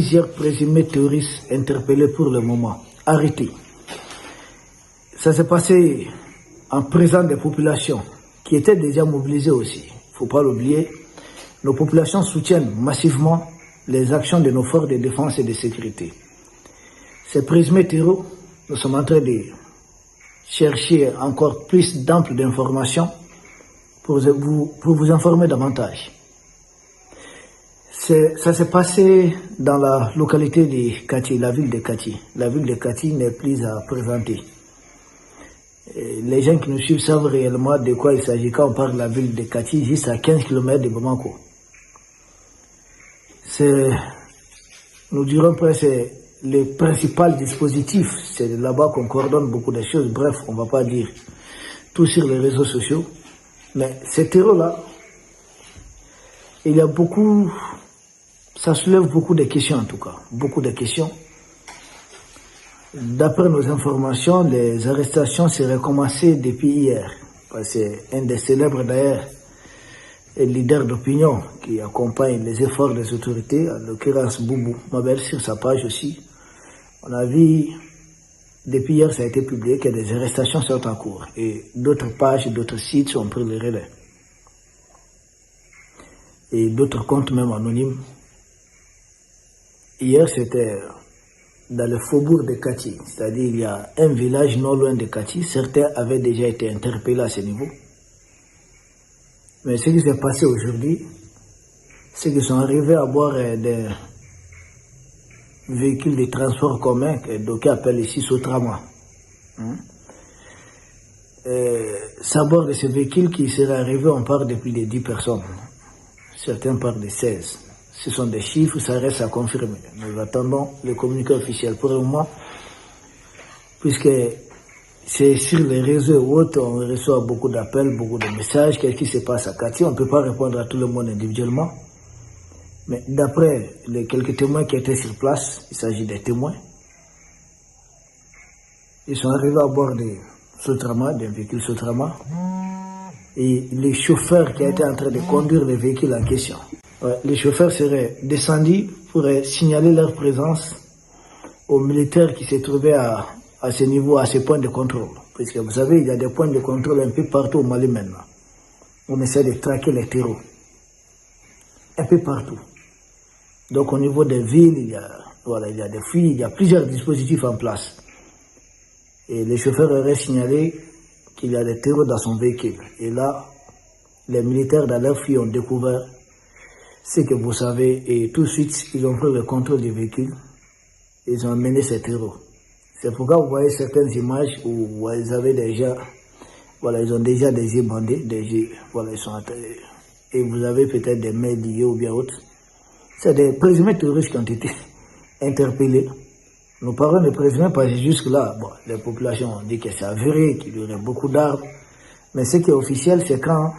plusieurs présumés terroristes interpellés pour le moment, arrêtés. Ça s'est passé en présence des populations qui étaient déjà mobilisées aussi. Il ne faut pas l'oublier. Nos populations soutiennent massivement les actions de nos forces de défense et de sécurité. Ces présumés terroristes, nous sommes en train de chercher encore plus d'amples d'informations pour vous informer davantage. Ça s'est passé dans la localité de Kati, la ville de Kati. La ville de Kati n'est plus à présenter. Et les gens qui nous suivent savent réellement de quoi il s'agit quand on parle de la ville de Kati, juste à 15 km de Bamako. Nous dirons presque le principal dispositif, c'est là-bas qu'on coordonne beaucoup de choses. Bref, on ne va pas dire tout sur les réseaux sociaux. Mais ces terreaux-là, il y a beaucoup, ça soulève beaucoup de questions en tout cas, beaucoup de questions. D'après nos informations, les arrestations seraient commencées depuis hier. C'est un des célèbres d'ailleurs leaders d'opinion qui accompagne les efforts des autorités, en l'occurrence Boubou Mabel sur sa page aussi. On a vu, depuis hier, ça a été publié que des arrestations sont en cours et d'autres pages, d'autres sites ont pris le relais. Et d'autres comptes même anonymes. Hier, c'était dans le faubourg de Kati, c'est-à-dire il y a un village non loin de Kati. Certains avaient déjà été interpellés à ce niveau. Mais ce qui s'est passé aujourd'hui, c'est qu'ils sont arrivés à bord des véhicules de transport commun que d'aucuns appellent ici Sotrama. C'est à bord de ces véhicules qui seraient arrivés, on parle de plus de 10 personnes. Certains parlent de 16. Ce sont des chiffres, ça reste à confirmer. Nous attendons le communiqué officiel pour le moment, puisque c'est sur les réseaux autres, on reçoit beaucoup d'appels, beaucoup de messages. Qu'est-ce qui se passe à Kati? On ne peut pas répondre à tout le monde individuellement. Mais d'après les quelques témoins qui étaient sur place, il s'agit des témoins. Ils sont arrivés à bord de Sotrama, d'un véhicule Sotrama. Et les chauffeurs qui étaient en train de conduire le véhicule en question. Les chauffeurs seraient descendus pour signaler leur présence aux militaires qui se trouvaient à ce niveau, à ce point de contrôle. Parce que vous savez, il y a des points de contrôle un peu partout au Mali maintenant. On essaie de traquer les terreaux. Un peu partout. Donc au niveau des villes, il y a des fuites, il y a plusieurs dispositifs en place. Et les chauffeurs auraient signalé qu'il y a des terreaux dans son véhicule. Et là, les militaires dans leur fuite ont découvert ce que vous savez, et tout de suite, ils ont pris le contrôle du véhicule. Ils ont amené ces terreaux. C'est pourquoi vous voyez certaines images où ils avaient déjà, ils ont déjà des yeux bandés, ils sont et vous avez peut-être des mains liées ou bien autres. C'est des présumés terroristes qui ont été interpellés. Nous parlons de présumés parce que jusque-là, les populations ont dit que c'est avéré, qu'il y aurait beaucoup d'armes. Mais ce qui est officiel, c'est quand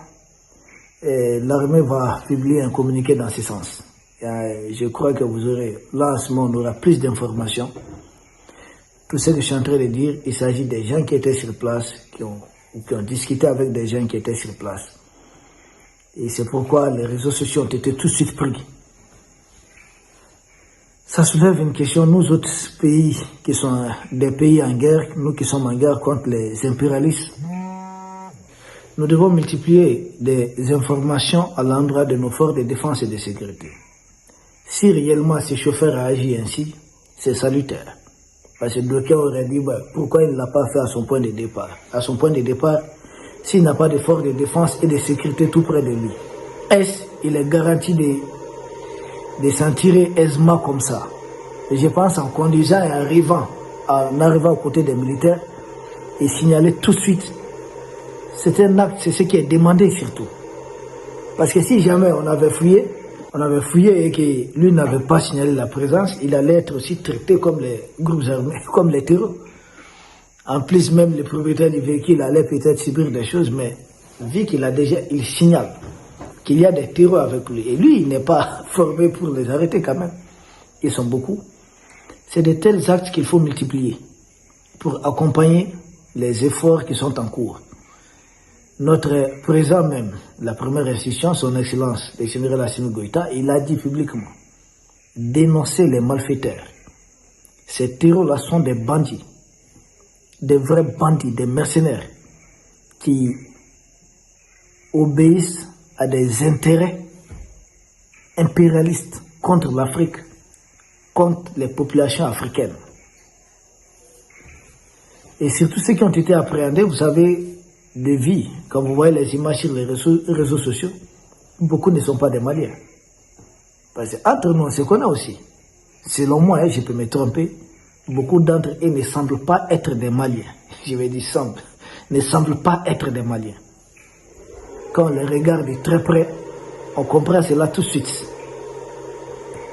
l'armée va publier un communiqué dans ce sens. Je crois que vous aurez, là en ce moment, on aura plus d'informations. Tout ce que je suis en train de dire, il s'agit des gens qui étaient sur place, qui ont discuté avec des gens qui étaient sur place. Et c'est pourquoi les réseaux sociaux ont été tout de suite pris. Ça soulève une question, nous autres pays qui sont des pays en guerre, nous qui sommes en guerre contre les impérialistes, nous devons multiplier des informations à l'endroit de nos forces de défense et de sécurité. Si réellement ces chauffeurs agissent ainsi, c'est salutaire. Parce que d'aucuns auraient dit, pourquoi il ne l'a pas fait à son point de départ? À son point de départ, s'il n'a pas de forces de défense et de sécurité tout près de lui, est-ce qu'il est garanti de s'en tirer aisément comme ça? Et je pense en conduisant et en arrivant aux côtés des militaires et signaler tout de suite. C'est un acte, c'est ce qui est demandé surtout. Parce que si jamais on avait fouillé et que lui n'avait pas signalé la présence, il allait être aussi traité comme les groupes armés, comme les terroristes. En plus, même le propriétaire du véhicule allait peut-être subir des choses, mais vu il signale qu'il y a des terroristes avec lui. Et lui, il n'est pas formé pour les arrêter quand même. Ils sont beaucoup. C'est de tels actes qu'il faut multiplier pour accompagner les efforts qui sont en cours. Notre président même, la première institution, son excellence, le général Assimi Goïta, il a dit publiquement dénoncer les malfaiteurs. Ces terroristes-là sont des bandits, des vrais bandits, des mercenaires qui obéissent à des intérêts impérialistes contre l'Afrique, contre les populations africaines. Et surtout ceux qui ont été appréhendés, vous savez, de vie, quand vous voyez les images sur les réseaux sociaux, beaucoup ne sont pas des Maliens. Parce qu'entre nous, on se connaît aussi. Selon moi, je peux me tromper, beaucoup d'entre eux ne semblent pas être des Maliens. Je vais dire semblent, ne semblent pas être des Maliens. Quand on les regarde de très près, on comprend cela tout de suite.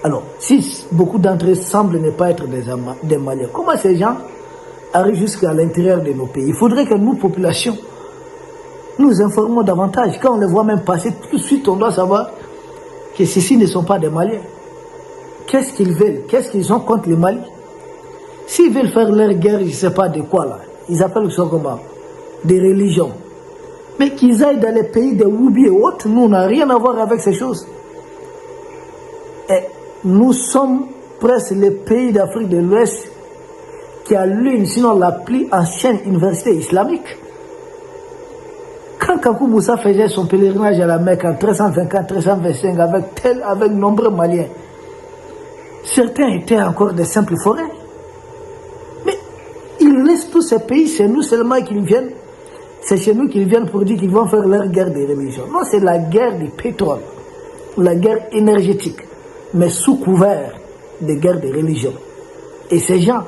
Alors, si beaucoup d'entre eux semblent ne pas être des Maliens, comment ces gens arrivent jusqu'à l'intérieur de nos pays? Il faudrait que nous, populations, nous informons davantage. Quand on les voit même passer, tout de suite, on doit savoir que ceux-ci ne sont pas des Maliens. Qu'est-ce qu'ils veulent? Qu'est-ce qu'ils ont contre le Mali? S'ils veulent faire leur guerre, je ne sais pas de quoi là, ils appellent ça comment? Des religions. Mais qu'ils aillent dans les pays de Woubi et autres, nous, on n'a rien à voir avec ces choses. Et nous sommes presque les pays d'Afrique de l'Ouest qui a l'une, sinon la plus ancienne université islamique. Quand Kakou Moussa faisait son pèlerinage à la Mecque en 1324-1325 avec nombreux Maliens, certains étaient encore des simples forêts. Mais ils laissent tous ces pays, c'est nous seulement qu'ils viennent. C'est chez nous qu'ils viennent pour dire qu'ils vont faire leur guerre des religions. Non, c'est la guerre du pétrole, la guerre énergétique, mais sous couvert de guerre des religions. Et ces gens,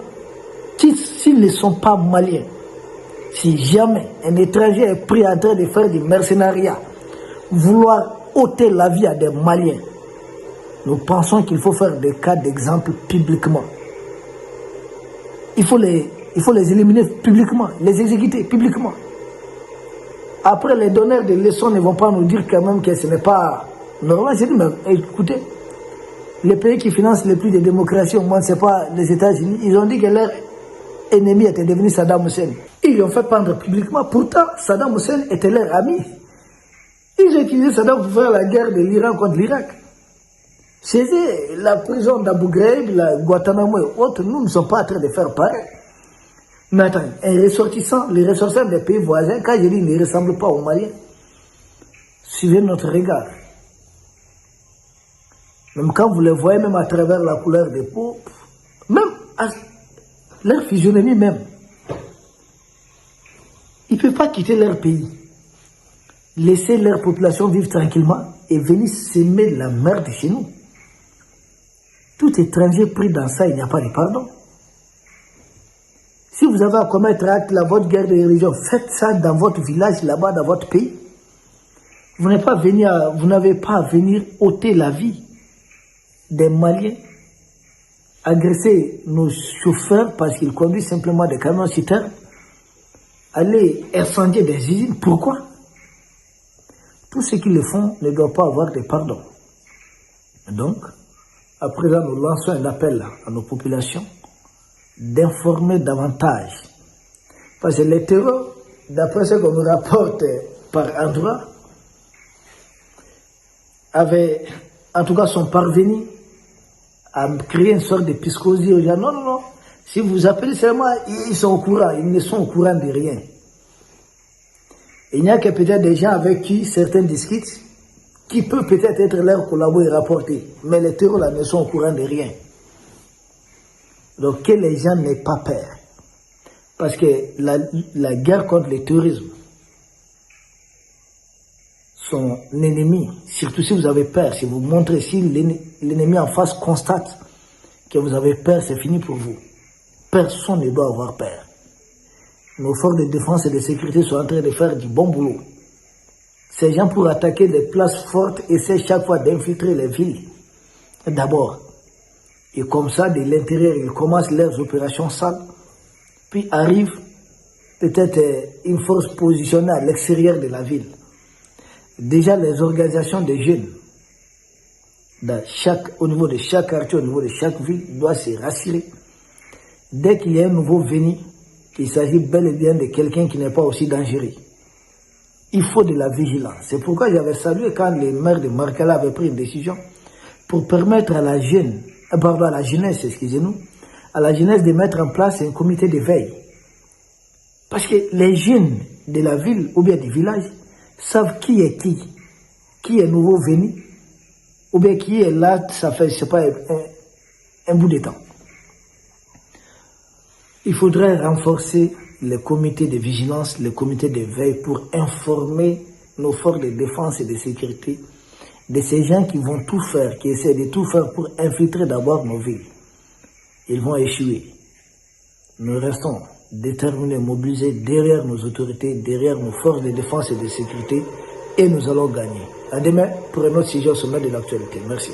s'ils ne sont pas Maliens, si jamais un étranger est pris en train de faire du mercenariat, vouloir ôter la vie à des Maliens, nous pensons qu'il faut faire des cas d'exemple publiquement. Il faut les éliminer publiquement, les exécuter publiquement. Après, les donneurs de leçons ne vont pas nous dire quand même que ce n'est pas normal. J'ai dit, mais écoutez, les pays qui financent le plus de démocratie au monde, ce n'est pas les États-Unis. Ils ont dit que leur ennemi était devenu Saddam Hussein. Ils l'ont fait pendre publiquement. Pourtant, Saddam Hussein était leur ami. Ils ont utilisé Saddam pour faire la guerre de l'Iran contre l'Irak. Chez eux, la prison d'Abu Ghraib, la Guantanamo et autres, nous ne sommes pas en train de faire pareil. Mais attends, les ressortissants des pays voisins, quand je dis ne ressemblent pas aux Maliens, suivez notre regard. Même quand vous les voyez, même à travers la couleur des peaux, même à leur physionomie même, ils ne peuvent pas quitter leur pays, laisser leur population vivre tranquillement et venir s'aimer la merde chez nous. Tout étranger pris dans ça, il n'y a pas de pardon. Si vous avez à commettre acte la votre guerre de religion, faites ça dans votre village, là-bas, dans votre pays. Vous n'avez pas à venir ôter la vie des Maliens, agresser nos chauffeurs parce qu'ils conduisent simplement des camions citernes, aller incendier des usines. Pourquoi? Tous ceux qui le font ne doivent pas avoir de pardon. Donc, à présent, nous lançons un appel à nos populations d'informer davantage. Parce que les terreurs, d'après ce qu'on nous rapporte par endroit, sont parvenus à créer une sorte de psychosie aux gens. Non, non, non. Si vous appelez seulement, ils sont au courant. Ils ne sont au courant de rien. Il n'y a que peut-être des gens avec qui certains discutent, qui peuvent peut-être être leurs collaborateurs et rapporter. Mais les terreurs là ne sont au courant de rien. Donc que les gens n'aient pas peur. Parce que la guerre contre le terrorisme, son ennemi, surtout si vous avez peur, si vous montrez, si l'ennemi en face constate que vous avez peur, c'est fini pour vous. Personne ne doit avoir peur. Nos forces de défense et de sécurité sont en train de faire du bon boulot. Ces gens, pour attaquer des places fortes, essaient chaque fois d'infiltrer les villes. D'abord. Et comme ça, de l'intérieur, ils commencent leurs opérations sales. Puis arrive peut-être une force positionnée à l'extérieur de la ville. Déjà, les organisations de jeunes, au niveau de chaque quartier, au niveau de chaque ville, doivent se rassurer. Dès qu'il y a un nouveau venu, il s'agit bel et bien de quelqu'un qui n'est pas aussi dangereux. Il faut de la vigilance. C'est pourquoi j'avais salué quand le maire de Markala avait pris une décision pour permettre à la jeune pardon, à la jeunesse, excusez-nous, à la jeunesse de mettre en place un comité de veille. Parce que les jeunes de la ville ou bien du village savent qui est nouveau venu, ou bien qui est là, ça fait, je sais pas, un bout de temps. Il faudrait renforcer les comités de vigilance, les comités de veille pour informer nos forces de défense et de sécurité de ces gens qui vont tout faire, qui essaient de tout faire pour infiltrer d'abord nos villes. Ils vont échouer. Nous restons déterminés, mobilisés derrière nos autorités, derrière nos forces de défense et de sécurité, et nous allons gagner. À demain pour un autre sujet au sommet de l'actualité. Merci.